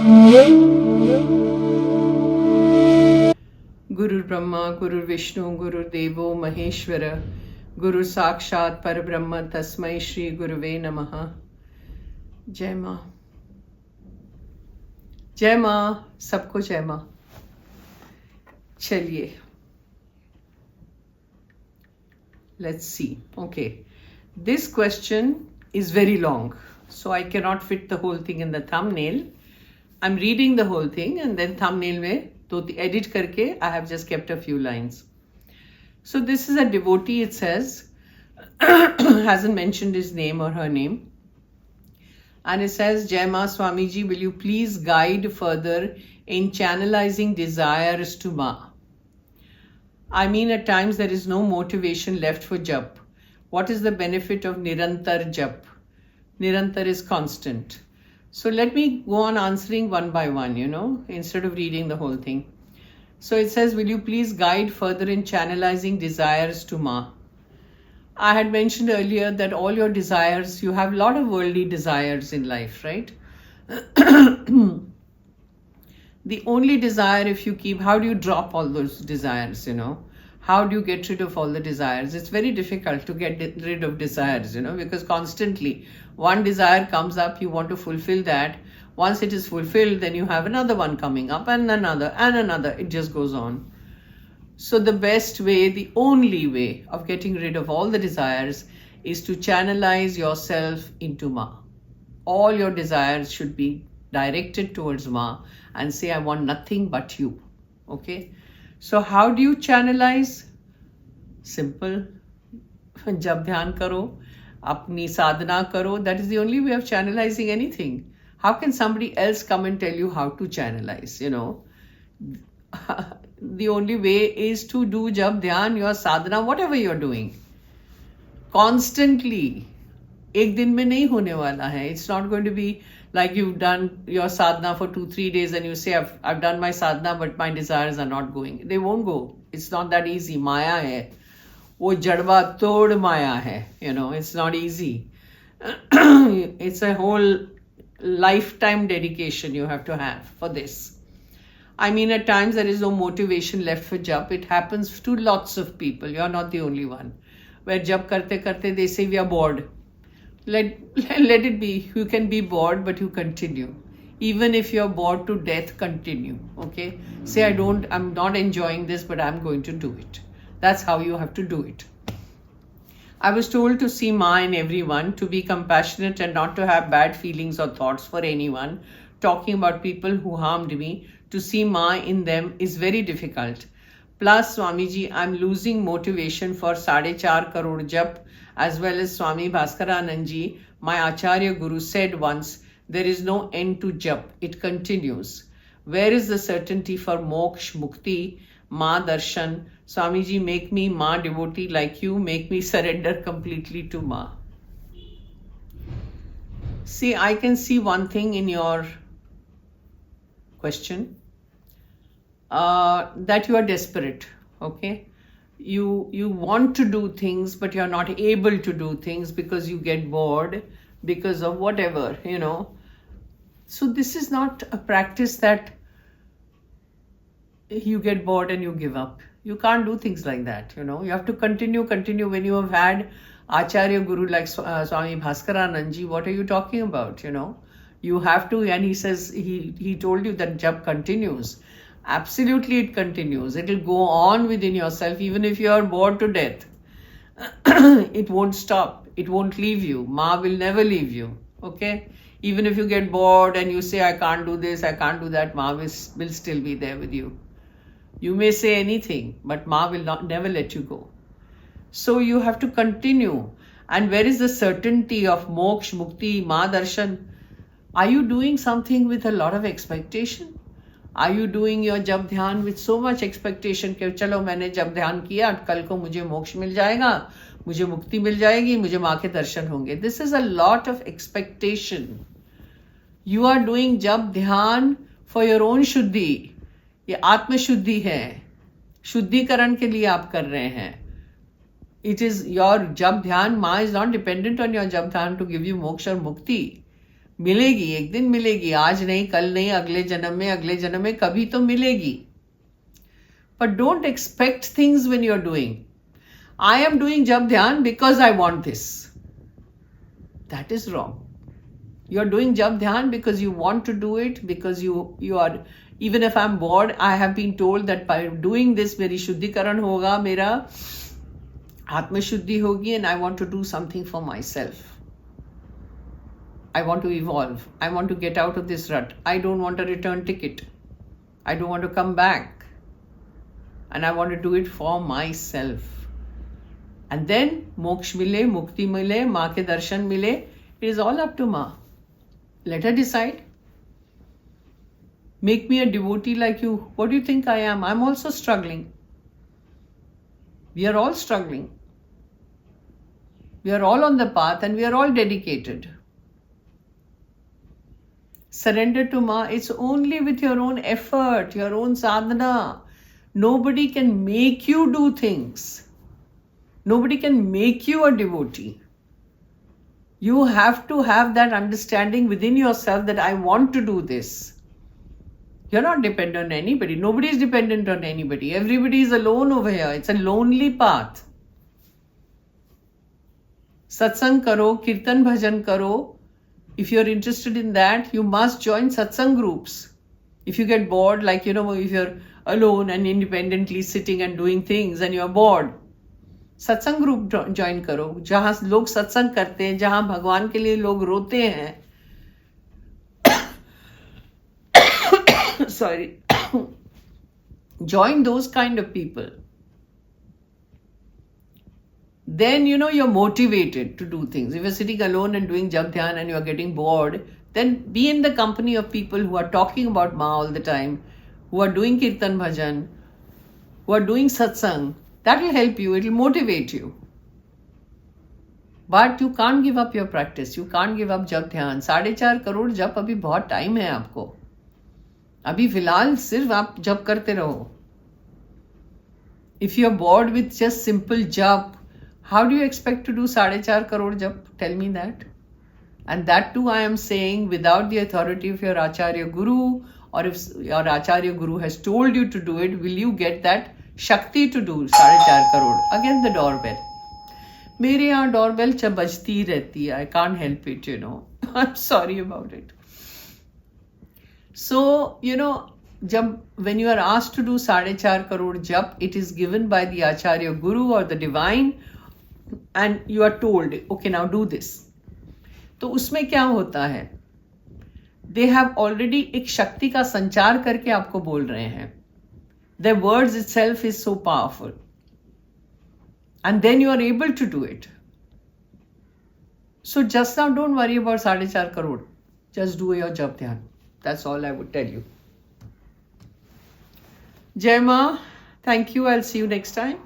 Guru Brahma, Guru Vishnu, Guru Devo Maheshwara, Guru Sakshat Parabrahma Tasmai Shri Guruve Namaha. जय माँ, जय माँ, सबको जय माँ. चलिए, let's see. Okay, this question is very long, so I cannot fit the whole thing in the thumbnail. I'm reading the whole thing and then thumbnail में तो edit करके I have just kept a few lines. So this is a devotee, it says, hasn't mentioned his name or her name. And it says, Jai Ma Swamiji, will you please guide further in channelizing desires to Ma? I mean, at times there is no motivation left for Jap. What is the benefit of Nirantar Jap? Nirantar is constant. So let me go on answering one by one, instead of reading the whole thing. So it says, will you please guide further in channelizing desires to Ma? I had mentioned earlier that all your desires, you have a lot of worldly desires in life, right? The only desire, if you keep, how do you drop all those desires, How do you get rid of all the desires? It's very difficult to get rid of desires, because constantly one desire comes up, you want to fulfill that. Once it is fulfilled, then you have another one coming up and another and another. It just goes on. So the best way, the only way of getting rid of all the desires is to channelize yourself into Ma. All your desires should be directed towards Ma and say, I want nothing but you. Okay? So how do you channelize? Simple. Jab dhyan karo, apni sadhana karo. That is the only way of channelizing anything. How can somebody else come and tell you how to channelize, The only way is to do jab dhyan, your sadhana, whatever you're doing. Constantly. Ek din mein nahi hone wala hai. It's not going to be like you've done your sadhana for 2-3 days and you say, I've done my sadhana, but my desires are not going. They won't go. It's not that easy. Maya hai. Wo jadwa tod maya hai. It's not easy. It's a whole lifetime dedication you have to have for this. I mean, at times there is no motivation left for jap. It happens to lots of people. You're not the only one. Where jap karte, they say we are bored. Let it be. You can be bored, but you continue. Even if you're bored to death, continue. Okay? Say, I'm not enjoying this, but I'm going to do it. That's how you have to do it. I was told to see Ma in everyone, to be compassionate and not to have bad feelings or thoughts for anyone. Talking about people who harmed me, to see Ma in them is very difficult. Plus, Swamiji, I'm losing motivation for 4.5 crore jap, as well as Swami Bhaskaranand Ji, my Acharya Guru, said once, there is no end to jap, it continues. Where is the certainty for moksha, mukti, Ma darshan? Swamiji, make me Ma devotee like you, make me surrender completely to Ma. See, I can see one thing in your question, that you are desperate, okay? You want to do things, but you're not able to do things because you get bored, because of whatever, So this is not a practice that you get bored and you give up. You can't do things like that, You have to continue. When you have had Acharya Guru like Swami Bhaskaranand Ji, what are you talking about, You have to, and he says, he told you that jap continues. Absolutely it continues. It will go on within yourself even if you are bored to death. It won't stop. It won't leave you. Ma will never leave you. Okay? Even if you get bored and you say, I can't do this, I can't do that, Ma will still be there with you. You may say anything, but Ma will never let you go. So you have to continue. And where is the certainty of moksha, mukti, Ma darshan? Are you doing something with a lot of expectation? Are you doing your jap dhyan with so much expectation कि चलो मैंने जप ध्यान किया, कल को मुझे मोक्ष मिल जाएगा, मुझे मुक्ति मिल जाएगी, मुझे माँ के दर्शन होंगे? This is a lot of expectation. You are doing jap dhyan for your own शुद्धि. ये आत्म शुद्धि है. शुद्धिकरण के लिए आप कर रहे हैं. It is your jap dhyan. Ma is not dependent on your jap dhyan to give you moksha or mukti. मिलेगी, एक दिन मिलेगी, आज नहीं, कल नहीं, अगले जन्म में कभी तो मिलेगी. But don't expect things when you're doing. I am doing Jap Dhyan because I want this. That is wrong. You're doing Jap Dhyan because you want to do it, because you are, even if I'm bored, I have been told that by doing this, मेरी शुद्धिकरण होगा, मेरा आत्म शुद्धि होगी, and I want to do something for myself. I want to evolve. I want to get out of this rut. I don't want a return ticket. I don't want to come back. And I want to do it for myself. And then moksha mile, mukti mile, maa ke darshan mile. It is all up to maa. Let her decide. Make me a devotee like you. What do you think I am? I'm also struggling. We are all struggling. We are all on the path and we are all dedicated. Surrender to Ma. It's only with your own effort, your own sadhana. Nobody can make you do things. Nobody can make you a devotee. You have to have that understanding within yourself that I want to do this. You're not dependent on anybody. Nobody is dependent on anybody. Everybody is alone over here. It's a lonely path. Satsang karo, kirtan bhajan karo. If you're interested in that, you must join satsang groups. If you get bored, like, if you're alone and independently sitting and doing things and you're bored, सत्संग group join करो, जहां लोग सत्संग करते हैं, जहां भगवान के लिए लोग रोते हैं. Sorry. Join those kind of people. Then you're motivated to do things. If you're sitting alone and doing Jap Dhyan and you're getting bored, then be in the company of people who are talking about Ma all the time, who are doing Kirtan Bhajan, who are doing satsang. That will help you. It will motivate you. But you can't give up your practice. You can't give up Jap Dhyan. 4.5 crore जप अभी बहुत time है आपको. अभी फिलहाल सिर्फ आप जप करते रहो. If you're bored with just simple jap, how do you expect to do 4.5 crore jap? Tell me that. And that too I am saying without the authority of your Acharya Guru, or if your Acharya Guru has told you to do it, will you get that Shakti to do 4.5 crore? Again the doorbell. मेरे यहाँ doorbell बजती रहती है. I can't help it, I'm sorry about it. So, when you are asked to do 4.5 crore jap, it is given by the Acharya Guru or the Divine, and you are told, okay, now do this. तो उसमें क्या होता है? They have already एक शक्ति का संचार करके आपको बोल रहे हैं. Their words itself is so powerful. And then you are able to do it. So just now don't worry about 4.5 crore. Just do your Jap Dhyan. That's all I would tell you. Jaima, thank you. I'll see you next time.